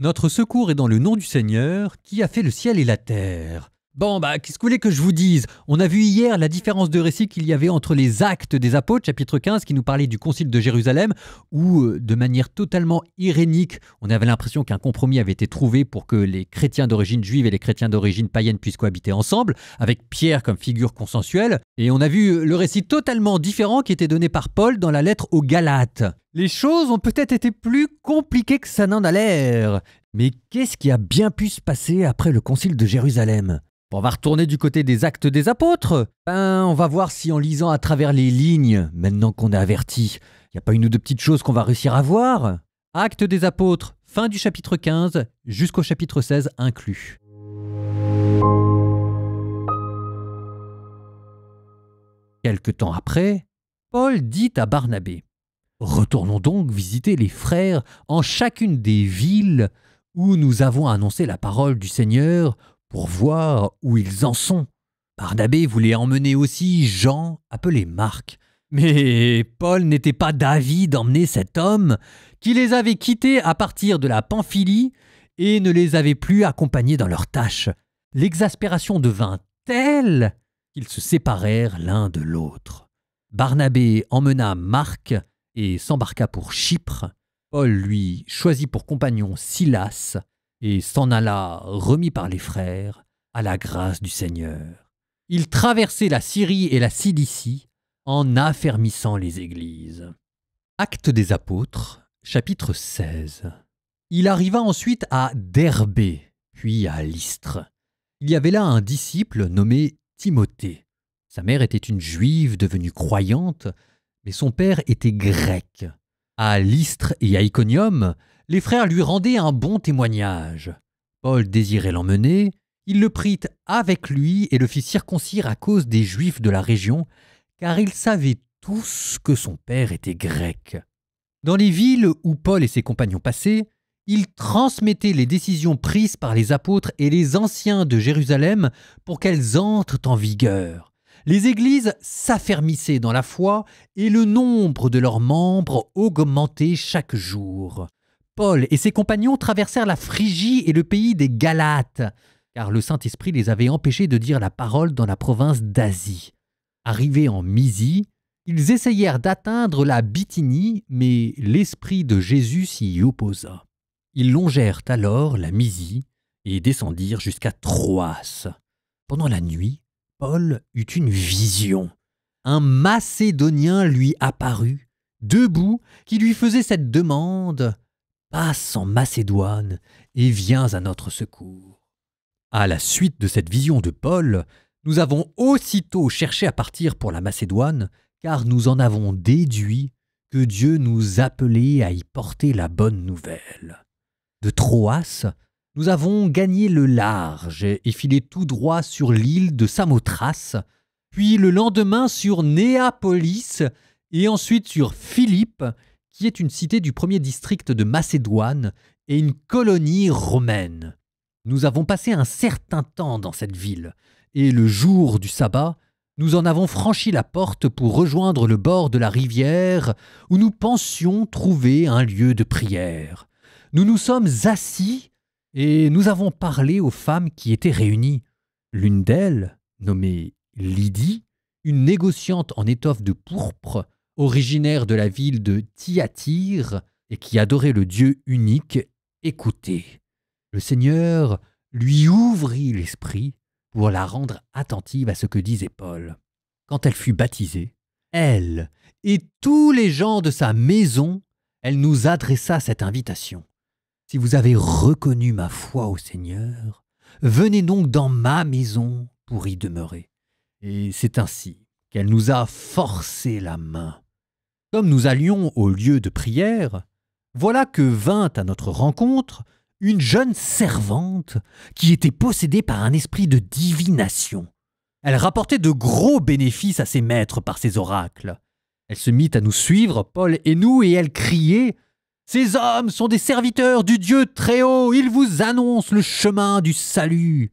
Notre secours est dans le nom du Seigneur, qui a fait le ciel et la terre. Bon, qu'est-ce que vous voulez que je vous dise? On a vu hier la différence de récit qu'il y avait entre les Actes des Apôtres, chapitre 15, qui nous parlait du concile de Jérusalem, où, de manière totalement irénique, on avait l'impression qu'un compromis avait été trouvé pour que les chrétiens d'origine juive et les chrétiens d'origine païenne puissent cohabiter ensemble, avec Pierre comme figure consensuelle. Et on a vu le récit totalement différent qui était donné par Paul dans la lettre aux Galates. Les choses ont peut-être été plus compliquées que ça n'en a l'air. Mais qu'est-ce qui a bien pu se passer après le concile de Jérusalem? On va retourner du côté des Actes des Apôtres. On va voir si en lisant à travers les lignes, maintenant qu'on est averti, il n'y a pas une ou deux petites choses qu'on va réussir à voir. Actes des Apôtres, fin du chapitre 15 jusqu'au chapitre 16 inclus. Quelque temps après, Paul dit à Barnabé: « Retournons donc visiter les frères en chacune des villes où nous avons annoncé la parole du Seigneur pour voir où ils en sont. » Barnabé voulait emmener aussi Jean, appelé Marc. Mais Paul n'était pas d'avis d'emmener cet homme qui les avait quittés à partir de la Pamphylie et ne les avait plus accompagnés dans leurs tâches. L'exaspération devint telle qu'ils se séparèrent l'un de l'autre. Barnabé emmena Marc et s'embarqua pour Chypre. Paul, lui, choisit pour compagnon Silas et s'en alla, remis par les frères, à la grâce du Seigneur. Il traversait la Syrie et la Cilicie en affermissant les églises. Actes des Apôtres, chapitre 16. Il arriva ensuite à Derbé, puis à Lystre. Il y avait là un disciple nommé Timothée. Sa mère était une juive devenue croyante, mais son père était grec. À Lystre et à Iconium, les frères lui rendaient un bon témoignage. Paul désirait l'emmener, il le prit avec lui et le fit circoncire à cause des Juifs de la région, car ils savaient tous que son père était grec. Dans les villes où Paul et ses compagnons passaient, il transmettait les décisions prises par les apôtres et les anciens de Jérusalem pour qu'elles entrent en vigueur. Les églises s'affermissaient dans la foi et le nombre de leurs membres augmentait chaque jour. Paul et ses compagnons traversèrent la Phrygie et le pays des Galates, car le Saint-Esprit les avait empêchés de dire la parole dans la province d'Asie. Arrivés en Mysie, ils essayèrent d'atteindre la Bithynie, mais l'Esprit de Jésus s'y opposa. Ils longèrent alors la Mysie et descendirent jusqu'à Troas. Pendant la nuit, Paul eut une vision. Un Macédonien lui apparut, debout, qui lui faisait cette demande: « Passe en Macédoine et viens à notre secours. » À la suite de cette vision de Paul, nous avons aussitôt cherché à partir pour la Macédoine, car nous en avons déduit que Dieu nous appelait à y porter la bonne nouvelle. De Troas, nous avons gagné le large et filé tout droit sur l'île de Samothrace, puis le lendemain sur Néapolis et ensuite sur Philippe, qui est une cité du premier district de Macédoine et une colonie romaine. Nous avons passé un certain temps dans cette ville, et le jour du sabbat, nous en avons franchi la porte pour rejoindre le bord de la rivière où nous pensions trouver un lieu de prière. Nous nous sommes assis et nous avons parlé aux femmes qui étaient réunies. L'une d'elles, nommée Lydie, une négociante en étoffe de pourpre, originaire de la ville de Thyatire et qui adorait le Dieu unique, écoutait. Le Seigneur lui ouvrit l'esprit pour la rendre attentive à ce que disait Paul. Quand elle fut baptisée, elle et tous les gens de sa maison, elle nous adressa cette invitation. « Si vous avez reconnu ma foi au Seigneur, venez donc dans ma maison pour y demeurer. » Et c'est ainsi qu'elle nous a forcé la main. Comme nous allions au lieu de prière, voilà que vint à notre rencontre une jeune servante qui était possédée par un esprit de divination. Elle rapportait de gros bénéfices à ses maîtres par ses oracles. Elle se mit à nous suivre, Paul et nous, et elle criait: « Ces hommes sont des serviteurs du Dieu Très-Haut, ils vous annoncent le chemin du salut. »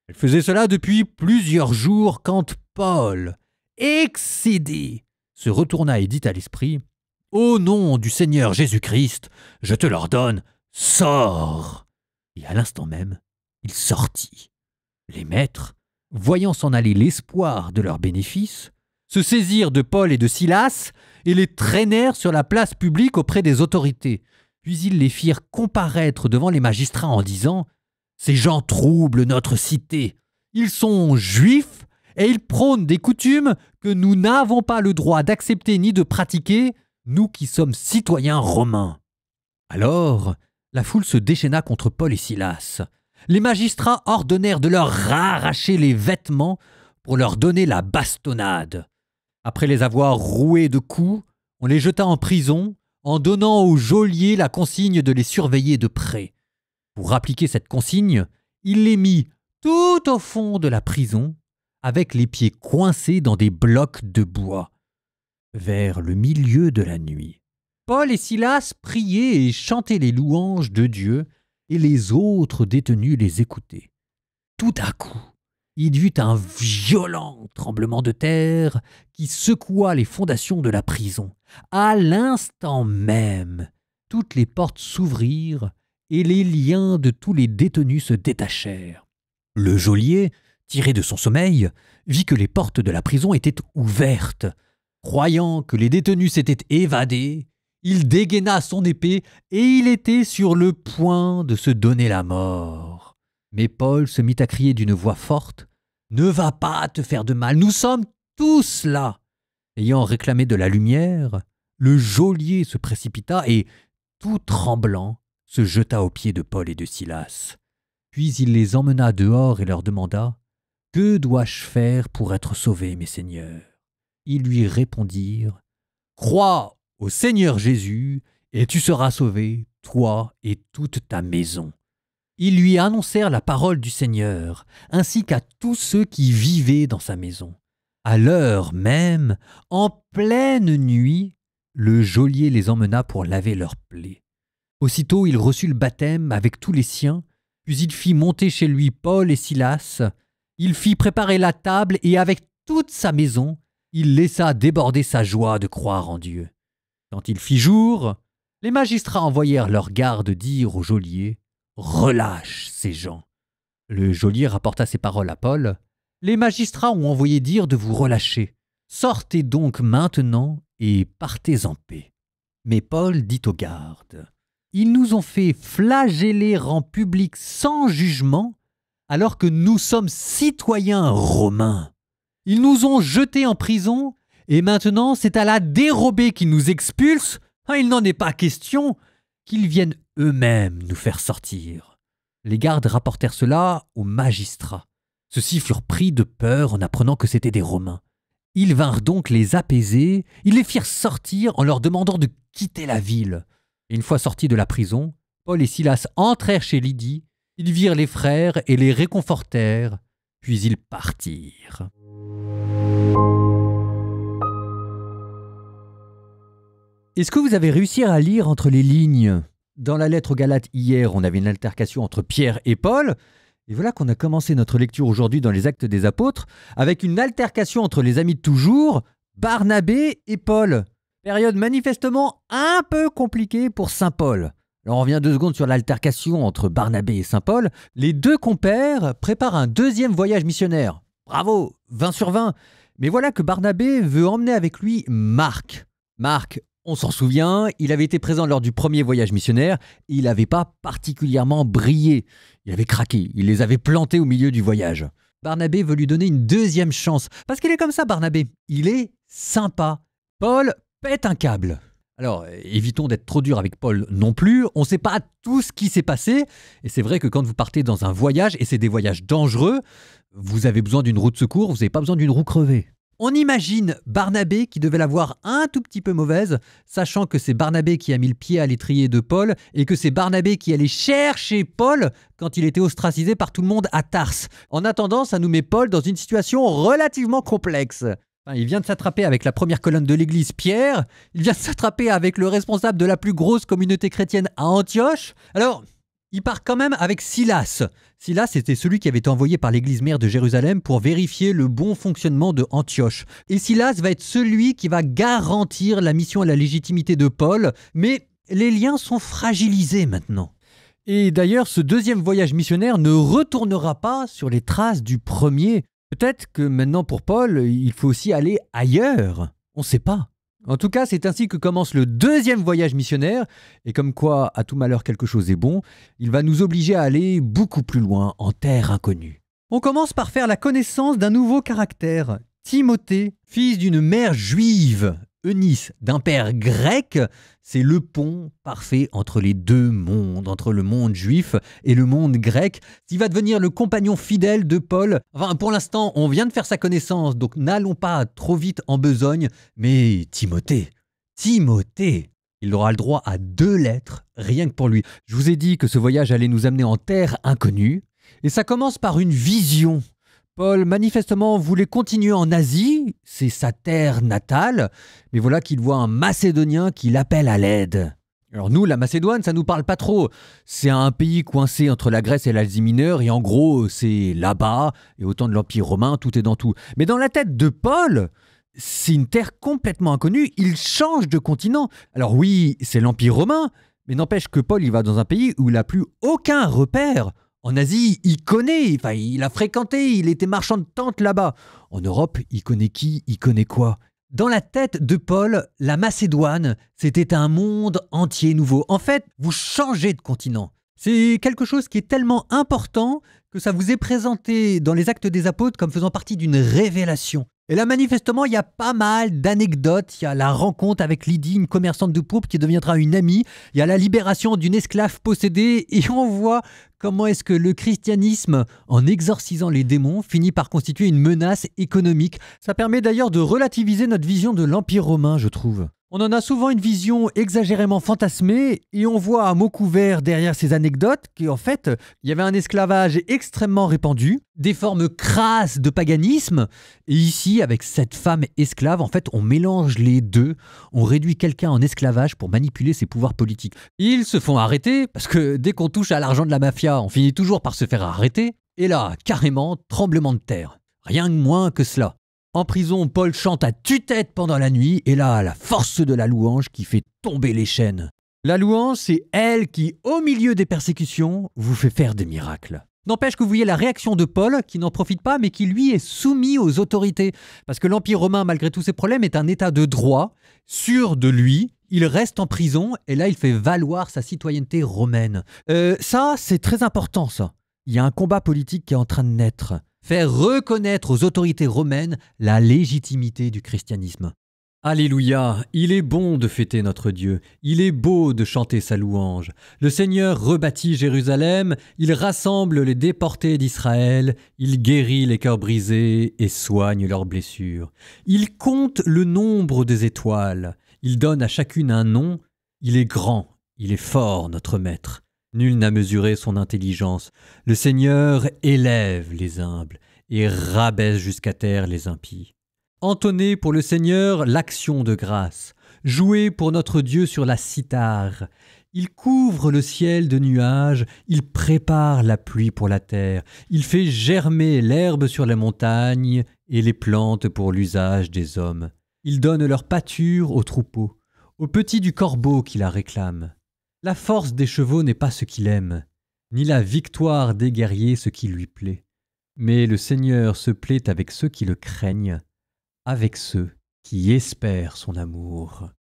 Elle faisait cela depuis plusieurs jours quand Paul, excédé, se retourna et dit à l'esprit: « Au nom du Seigneur Jésus-Christ, je te l'ordonne, sors !» Et à l'instant même, il sortit. Les maîtres, voyant s'en aller l'espoir de leur bénéfice, se saisirent de Paul et de Silas et les traînèrent sur la place publique auprès des autorités. Puis ils les firent comparaître devant les magistrats en disant « Ces gens troublent notre cité. Ils sont juifs et ils prônent des coutumes que nous n'avons pas le droit d'accepter ni de pratiquer, nous qui sommes citoyens romains. » Alors, la foule se déchaîna contre Paul et Silas. Les magistrats ordonnèrent de leur arracher les vêtements pour leur donner la bastonnade. Après les avoir roués de coups, on les jeta en prison en donnant au geôlier la consigne de les surveiller de près. Pour appliquer cette consigne, il les mit tout au fond de la prison, avec les pieds coincés dans des blocs de bois. Vers le milieu de la nuit, Paul et Silas priaient et chantaient les louanges de Dieu, et les autres détenus les écoutaient. Tout à coup, il y eut un violent tremblement de terre qui secoua les fondations de la prison. À l'instant même, toutes les portes s'ouvrirent et les liens de tous les détenus se détachèrent. Le geôlier, tiré de son sommeil, vit que les portes de la prison étaient ouvertes. Croyant que les détenus s'étaient évadés, il dégaina son épée et il était sur le point de se donner la mort. Mais Paul se mit à crier d'une voix forte « Ne va pas te faire de mal, nous sommes tous là !» Ayant réclamé de la lumière, le geôlier se précipita et, tout tremblant, se jeta aux pieds de Paul et de Silas. Puis il les emmena dehors et leur demanda « Que dois-je faire pour être sauvé, mes seigneurs ?» Ils lui répondirent « Crois au Seigneur Jésus, et tu seras sauvé, toi et toute ta maison. » Ils lui annoncèrent la parole du Seigneur, ainsi qu'à tous ceux qui vivaient dans sa maison. À l'heure même, en pleine nuit, le geôlier les emmena pour laver leurs plaies. Aussitôt il reçut le baptême avec tous les siens, puis il fit monter chez lui Paul et Silas. Il fit préparer la table et avec toute sa maison, il laissa déborder sa joie de croire en Dieu. Quand il fit jour, les magistrats envoyèrent leurs gardes dire au geôlier « Relâche ces gens !» Le geôlier rapporta ces paroles à Paul. « Les magistrats ont envoyé dire de vous relâcher. Sortez donc maintenant et partez en paix. » Mais Paul dit aux gardes « Ils nous ont fait flageller en public sans jugement, alors que nous sommes citoyens romains. Ils nous ont jetés en prison, et maintenant c'est à la dérobée qu'ils nous expulsent. Il n'en est pas question qu'ils viennent eux-mêmes nous faire sortir. » Les gardes rapportèrent cela aux magistrats. Ceux-ci furent pris de peur en apprenant que c'étaient des Romains. Ils vinrent donc les apaiser, ils les firent sortir en leur demandant de quitter la ville. Et une fois sortis de la prison, Paul et Silas entrèrent chez Lydie, ils virent les frères et les réconfortèrent, puis ils partirent. Est-ce que vous avez réussi à lire entre les lignes ? Dans la lettre aux Galates hier, on avait une altercation entre Pierre et Paul. Et voilà qu'on a commencé notre lecture aujourd'hui dans les Actes des Apôtres avec une altercation entre les amis de toujours, Barnabé et Paul. Période manifestement un peu compliquée pour saint Paul. Alors on revient 2 secondes sur l'altercation entre Barnabé et saint Paul. Les deux compères préparent un deuxième voyage missionnaire. Bravo, 20 sur 20. Mais voilà que Barnabé veut emmener avec lui Marc. Marc, on s'en souvient, il avait été présent lors du premier voyage missionnaire et il n'avait pas particulièrement brillé. Il avait craqué, il les avait plantés au milieu du voyage. Barnabé veut lui donner une deuxième chance, parce qu'il est comme ça Barnabé, il est sympa. Paul pète un câble. Alors, évitons d'être trop dur avec Paul non plus, on ne sait pas tout ce qui s'est passé, et c'est vrai que quand vous partez dans un voyage, et c'est des voyages dangereux, vous avez besoin d'une roue de secours, vous n'avez pas besoin d'une roue crevée. On imagine Barnabé qui devait la voir un tout petit peu mauvaise, sachant que c'est Barnabé qui a mis le pied à l'étrier de Paul et que c'est Barnabé qui allait chercher Paul quand il était ostracisé par tout le monde à Tarse. En attendant, ça nous met Paul dans une situation relativement complexe. Il vient de s'attraper avec la première colonne de l'église, Pierre. Il vient de s'attraper avec le responsable de la plus grosse communauté chrétienne à Antioche. Alors, il part quand même avec Silas. Silas était celui qui avait été envoyé par l'église mère de Jérusalem pour vérifier le bon fonctionnement de Antioche. Et Silas va être celui qui va garantir la mission et la légitimité de Paul, mais les liens sont fragilisés maintenant. Et d'ailleurs, ce deuxième voyage missionnaire ne retournera pas sur les traces du premier. Peut-être que maintenant pour Paul, il faut aussi aller ailleurs. On ne sait pas. En tout cas, c'est ainsi que commence le deuxième voyage missionnaire, et comme quoi, à tout malheur quelque chose est bon, il va nous obliger à aller beaucoup plus loin, en terre inconnue. On commence par faire la connaissance d'un nouveau caractère, Timothée, fils d'une mère juive, Eunice, d'un père grec. C'est le pont parfait entre les deux mondes, entre le monde juif et le monde grec, qui va devenir le compagnon fidèle de Paul. Enfin, pour l'instant, on vient de faire sa connaissance, donc n'allons pas trop vite en besogne, mais Timothée, il aura le droit à 2 lettres, rien que pour lui. Je vous ai dit que ce voyage allait nous amener en terre inconnue, et ça commence par une vision. Paul, manifestement, voulait continuer en Asie, c'est sa terre natale, mais voilà qu'il voit un Macédonien qui l'appelle à l'aide. Alors nous, la Macédoine, ça nous parle pas trop. C'est un pays coincé entre la Grèce et l'Asie mineure, et en gros, c'est là-bas, et au temps de l'Empire romain, tout est dans tout. Mais dans la tête de Paul, c'est une terre complètement inconnue, il change de continent. Alors oui, c'est l'Empire romain, mais n'empêche que Paul, il va dans un pays où il n'a plus aucun repère. En Asie, il connaît, enfin, il a fréquenté, il était marchand de tentes là-bas. En Europe, il connaît qui, il connaît quoi. Dans la tête de Paul, la Macédoine, c'était un monde entier nouveau. En fait, vous changez de continent. C'est quelque chose qui est tellement important que ça vous est présenté dans les Actes des Apôtres comme faisant partie d'une révélation. Et là, manifestement, il y a pas mal d'anecdotes. Il y a la rencontre avec Lydie, une commerçante de pourpre qui deviendra une amie. Il y a la libération d'une esclave possédée. Et on voit comment est-ce que le christianisme, en exorcisant les démons, finit par constituer une menace économique. Ça permet d'ailleurs de relativiser notre vision de l'Empire romain, je trouve. On en a souvent une vision exagérément fantasmée et on voit à mots couverts derrière ces anecdotes qu'en fait, il y avait un esclavage extrêmement répandu, des formes crasses de paganisme. Et ici, avec cette femme esclave, en fait, on mélange les deux. On réduit quelqu'un en esclavage pour manipuler ses pouvoirs politiques. Ils se font arrêter parce que dès qu'on touche à l'argent de la mafia, on finit toujours par se faire arrêter. Et là, carrément, tremblement de terre. Rien de moins que cela. En prison, Paul chante à tue-tête pendant la nuit, et là, la force de la louange qui fait tomber les chaînes. La louange, c'est elle qui, au milieu des persécutions, vous fait faire des miracles. N'empêche que vous voyez la réaction de Paul, qui n'en profite pas, mais qui lui est soumis aux autorités. Parce que l'Empire romain, malgré tous ses problèmes, est un état de droit, sûr de lui. Il reste en prison, et là, il fait valoir sa citoyenneté romaine. Ça, c'est très important, ça. Il y a un combat politique qui est en train de naître. Faire reconnaître aux autorités romaines la légitimité du christianisme. Alléluia, il est bon de fêter notre Dieu, il est beau de chanter sa louange. Le Seigneur rebâtit Jérusalem, il rassemble les déportés d'Israël, il guérit les cœurs brisés et soigne leurs blessures. Il compte le nombre des étoiles, il donne à chacune un nom, il est grand, il est fort notre Maître. Nul n'a mesuré son intelligence. Le Seigneur élève les humbles et rabaisse jusqu'à terre les impies. Entonnez pour le Seigneur l'action de grâce. Jouez pour notre Dieu sur la cithare. Il couvre le ciel de nuages, il prépare la pluie pour la terre. Il fait germer l'herbe sur les montagnes et les plantes pour l'usage des hommes. Il donne leur pâture aux troupeaux, aux petits du corbeau qui la réclament. La force des chevaux n'est pas ce qu'il aime, ni la victoire des guerriers ce qui lui plaît. Mais le Seigneur se plaît avec ceux qui le craignent, avec ceux qui espèrent son amour.